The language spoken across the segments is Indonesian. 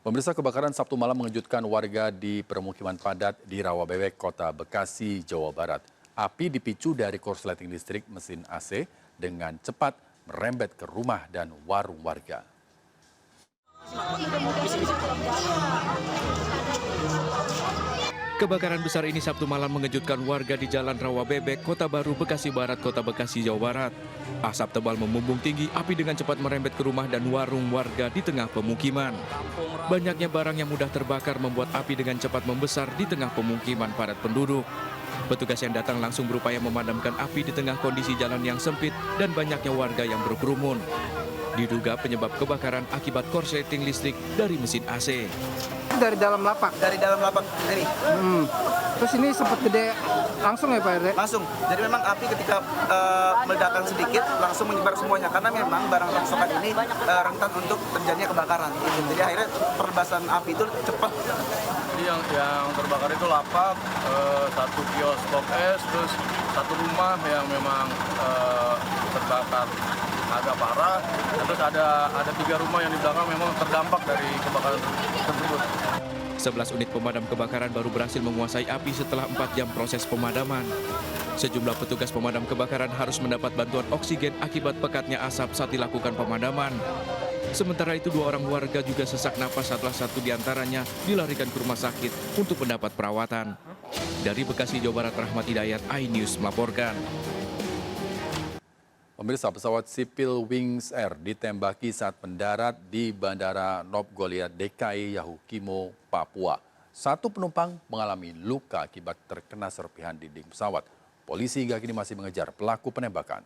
Pemirsa, kebakaran Sabtu malam mengejutkan warga di permukiman padat di Rawabebek, Kota Bekasi, Jawa Barat. Api dipicu dari korsleting listrik mesin AC dengan cepat merembet ke rumah dan warung warga. Kebakaran besar ini Sabtu malam mengejutkan warga di Jalan Rawabebek, Kota Baru, Bekasi Barat, Kota Bekasi, Jawa Barat. Asap tebal membumbung tinggi, api dengan cepat merembet ke rumah dan warung warga di tengah pemukiman. Banyaknya barang yang mudah terbakar membuat api dengan cepat membesar di tengah pemukiman padat penduduk. Petugas yang datang langsung berupaya memadamkan api di tengah kondisi jalan yang sempit dan banyaknya warga yang berkerumun. Diduga penyebab kebakaran akibat korsleting listrik dari mesin AC. Dari dalam lapak? Dari dalam lapak ini. Terus ini sempat gede langsung ya Pak RT? Langsung. Jadi memang api ketika meledakan sedikit langsung menyebar semuanya. Karena memang barang rongsokan ini rentan untuk terjadinya kebakaran. Jadi akhirnya perlebasan api itu cepat. Jadi yang terbakar itu lapak, satu kios pop es, terus satu rumah yang memang terbakar agak parah, terus ada 3 rumah yang di belakang memang terdampak dari kebakaran tersebut. 11 unit pemadam kebakaran baru berhasil menguasai api setelah 4 jam proses pemadaman. Sejumlah petugas pemadam kebakaran harus mendapat bantuan oksigen akibat pekatnya asap saat dilakukan pemadaman. Sementara itu 2 orang warga juga sesak napas setelah 1 diantaranya dilarikan ke rumah sakit untuk mendapat perawatan. Dari Bekasi, Jawa Barat, Rahmat Hidayat, iNews melaporkan. Pemirsa, pesawat sipil Wings Air ditembaki saat mendarat di Bandara Nop Goliat DKI Yahukimo, Papua. 1 penumpang mengalami luka akibat terkena serpihan dinding pesawat. Polisi hingga kini masih mengejar pelaku penembakan.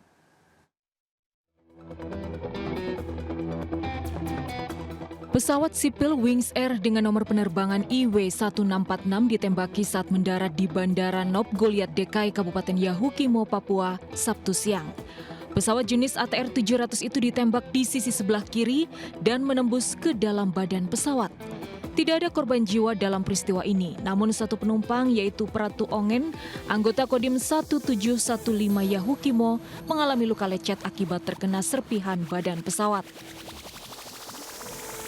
Pesawat sipil Wings Air dengan nomor penerbangan IW1646 ditembaki saat mendarat di Bandara Nop Goliat DKI Kabupaten Yahukimo, Papua, Sabtu siang. Pesawat jenis ATR-700 itu ditembak di sisi sebelah kiri dan menembus ke dalam badan pesawat. Tidak ada korban jiwa dalam peristiwa ini, namun 1 penumpang yaitu Pratu Ongen, anggota Kodim 1715 Yahukimo, mengalami luka lecet akibat terkena serpihan badan pesawat.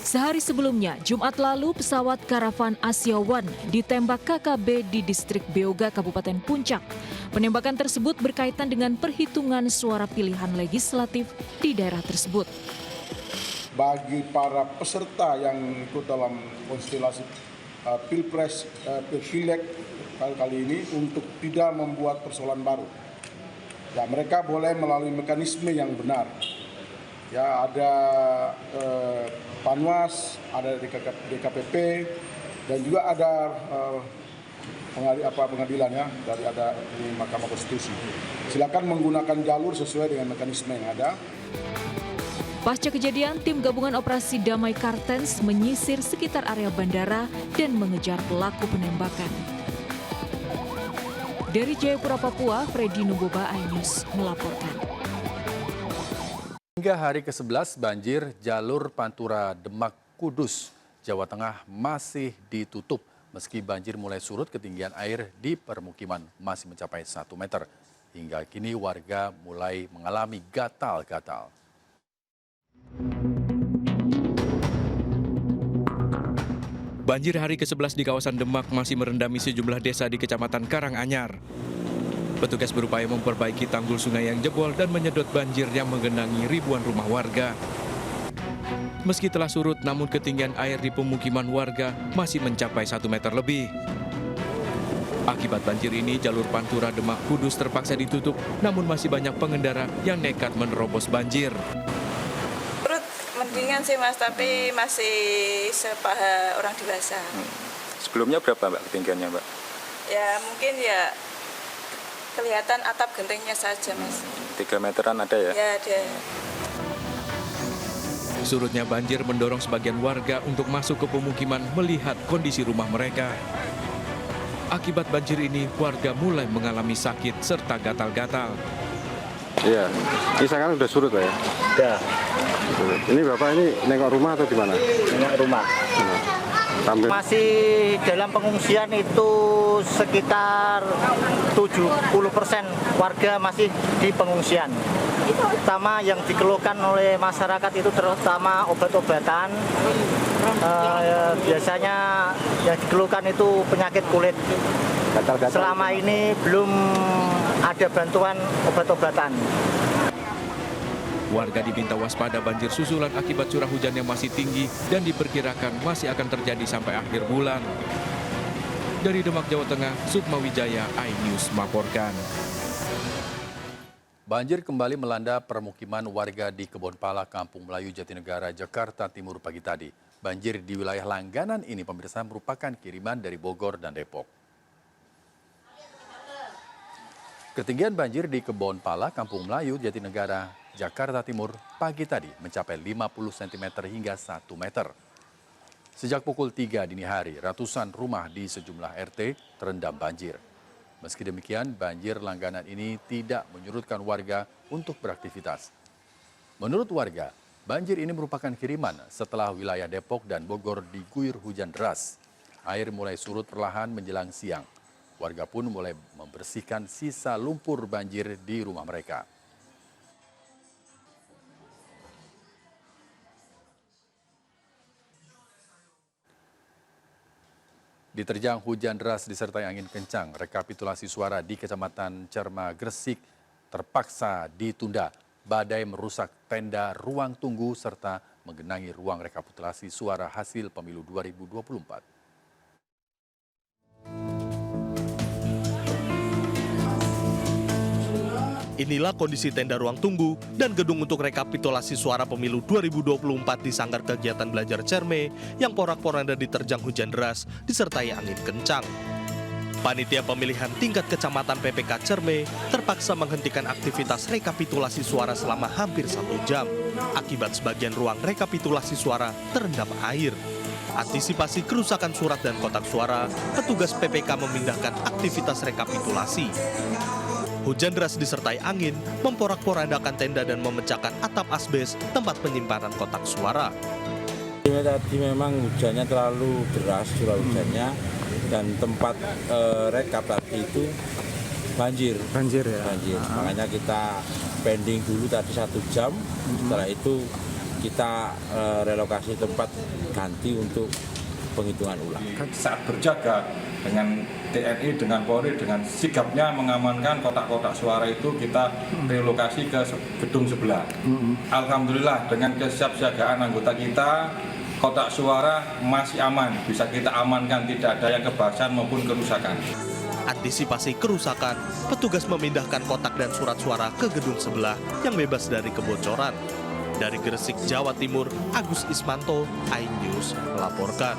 Sehari sebelumnya, Jumat lalu, pesawat Karavan Asia One ditembak KKB di distrik Beoga, Kabupaten Puncak. Penembakan tersebut berkaitan dengan perhitungan suara pilihan legislatif di daerah tersebut. Bagi para peserta yang ikut dalam konstelasi Pilpres, Pilek kali ini untuk tidak membuat persoalan baru. Ya, mereka boleh melalui mekanisme yang benar. Ya, ada Panwas, ada DKPP, dan juga ada pengadilan ya, dari ada di Mahkamah Konstitusi. Silakan menggunakan jalur sesuai dengan mekanisme yang ada. Pasca kejadian, tim gabungan operasi Damai Kartens menyisir sekitar area bandara dan mengejar pelaku penembakan. Dari Jayapura, Papua, Freddy Nuboba, iNews melaporkan. Hingga hari ke-11, banjir jalur Pantura Demak Kudus, Jawa Tengah masih ditutup. Meski banjir mulai surut, ketinggian air di permukiman masih mencapai 1 meter. Hingga kini warga mulai mengalami gatal-gatal. Banjir hari ke-11 di kawasan Demak masih merendami sejumlah desa di Kecamatan Karanganyar. Petugas berupaya memperbaiki tanggul sungai yang jebol dan menyedot banjir yang menggenangi ribuan rumah warga. Meski telah surut, namun ketinggian air di pemukiman warga masih mencapai 1 meter lebih. Akibat banjir ini, jalur Pantura Demak Kudus terpaksa ditutup, namun masih banyak pengendara yang nekat menerobos banjir. Surut mendingan sih Mas, tapi masih sepaha orang dewasa. Sebelumnya berapa Mbak ketinggiannya Mbak? Ya mungkin ya kelihatan atap gentengnya saja Mas. 3 meteran ada ya? Ya ada. Surutnya banjir mendorong sebagian warga untuk masuk ke pemukiman melihat kondisi rumah mereka. Akibat banjir ini, warga mulai mengalami sakit serta gatal-gatal. Iya, ini sekarang udah surut Pak ya? Udah. Ini Bapak ini nengok rumah atau di mana? Nengok rumah. Masih dalam pengungsian itu sekitar 70% warga masih di pengungsian. Terutama yang dikeluhkan oleh masyarakat itu terutama obat-obatan, Biasanya yang dikeluhkan itu penyakit kulit. Selama ini belum ada bantuan obat-obatan. Warga diminta waspada banjir susulan akibat curah hujan yang masih tinggi dan diperkirakan masih akan terjadi sampai akhir bulan. Dari Demak, Jawa Tengah, Sukma Wijaya, iNews melaporkan. Banjir kembali melanda permukiman warga di Kebonpala, Kampung Melayu, Jatinegara, Jakarta Timur pagi tadi. Banjir di wilayah langganan ini pemirsa merupakan kiriman dari Bogor dan Depok. Ketinggian banjir di Kebonpala, Kampung Melayu, Jatinegara, Jakarta Timur pagi tadi mencapai 50 cm hingga 1 meter. Sejak pukul 3 dini hari, ratusan rumah di sejumlah RT terendam banjir. Meski demikian, banjir langganan ini tidak menyurutkan warga untuk beraktivitas. Menurut warga, banjir ini merupakan kiriman setelah wilayah Depok dan Bogor diguyur hujan deras. Air mulai surut perlahan menjelang siang. Warga pun mulai membersihkan sisa lumpur banjir di rumah mereka. Diterjang hujan deras disertai angin kencang, rekapitulasi suara di Kecamatan Cerma, Gresik terpaksa ditunda. Badai merusak tenda ruang tunggu serta menggenangi ruang rekapitulasi suara hasil pemilu 2024. Inilah kondisi tenda ruang tunggu dan gedung untuk rekapitulasi suara pemilu 2024 di Sanggar Kegiatan Belajar Cerme yang porak-poranda diterjang hujan deras disertai angin kencang. Panitia pemilihan tingkat kecamatan PPK Cerme terpaksa menghentikan aktivitas rekapitulasi suara selama hampir 1 jam akibat sebagian ruang rekapitulasi suara terendam air. Antisipasi kerusakan surat dan kotak suara, petugas PPK memindahkan aktivitas rekapitulasi. Hujan deras disertai angin memporak-porandakan tenda dan memecahkan atap asbes tempat penyimpanan kotak suara. Tadi memang hujannya terlalu deras, curah hujannya, dan tempat rekap tadi itu banjir. Banjir ya? Banjir, makanya kita pending dulu tadi 1 jam, setelah itu kita relokasi tempat ganti untuk penghitungan ulang. Saat berjaga dengan TNI, dengan Polri, dengan sigapnya mengamankan kotak-kotak suara itu kita relokasi ke gedung sebelah. Alhamdulillah dengan kesiapsiagaan anggota kita, kotak suara masih aman, bisa kita amankan, tidak ada yang kebakaran maupun kerusakan. Antisipasi kerusakan, petugas memindahkan kotak dan surat suara ke gedung sebelah yang bebas dari kebocoran. Dari Gresik, Jawa Timur, Agus Ismanto, iNews melaporkan.